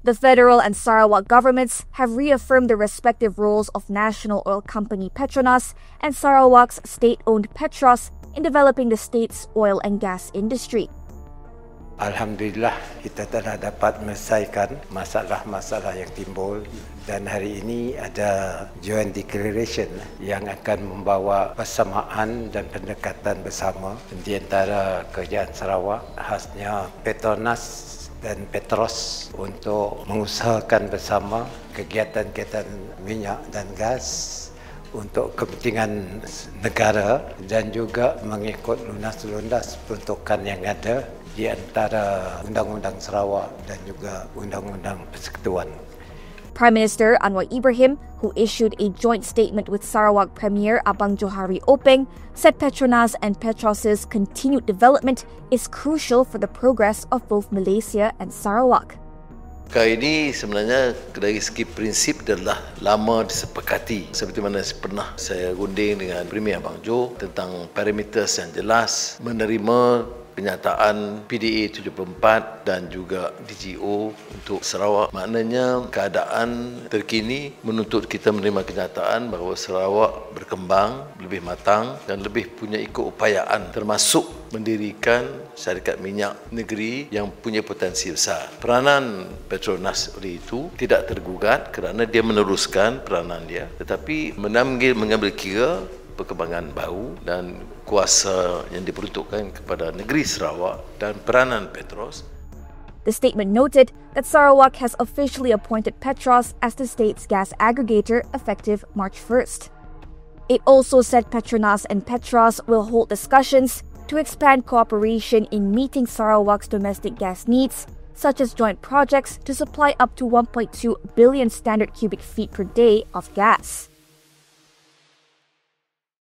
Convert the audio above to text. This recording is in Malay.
The federal and Sarawak governments have reaffirmed the respective roles of national oil company Petronas and Sarawak's state-owned Petros in developing the state's oil and gas industry. Alhamdulillah, kita telah dapat menyelesaikan masalah-masalah yang timbul dan hari ini ada joint declaration yang akan membawa persamaan dan pendekatan bersama di antara kerajaan Sarawak, khasnya Petronas dan Petros, untuk mengusahakan bersama kegiatan-kegiatan minyak dan gas untuk kepentingan negara dan juga mengikut lunas-lunas peruntukan yang ada di antara Undang-Undang Sarawak dan juga Undang-Undang Persekutuan. Prime Minister Anwar Ibrahim, who issued a joint statement with Sarawak Premier Abang Johari Openg, said Petronas and Petros's continued development is crucial for the progress of both Malaysia and Sarawak. Perkara ini sebenarnya dari segi prinsip adalah lama disepakati. Seperti mana pernah saya runding dengan Premier Abang Jo tentang parameters yang jelas, menerima kenyataan PDA 74 dan juga DGO untuk Sarawak. Maknanya keadaan terkini menuntut kita menerima kenyataan bahawa Sarawak berkembang, lebih matang dan lebih punya keupayaan, termasuk mendirikan syarikat minyak negeri yang punya potensi besar. Peranan Petronas oleh itu tidak tergugat kerana dia meneruskan peranan dia, tetapi mengambil kira perkembangan baru dan kuasa yang diperuntukkan kepada negeri Sarawak dan peranan Petros. The statement noted that Sarawak has officially appointed Petros as the state's gas aggregator effective March 1st. It also said Petronas and Petros will hold discussions to expand cooperation in meeting Sarawak's domestic gas needs, such as joint projects to supply up to 1.2 billion standard cubic feet per day of gas.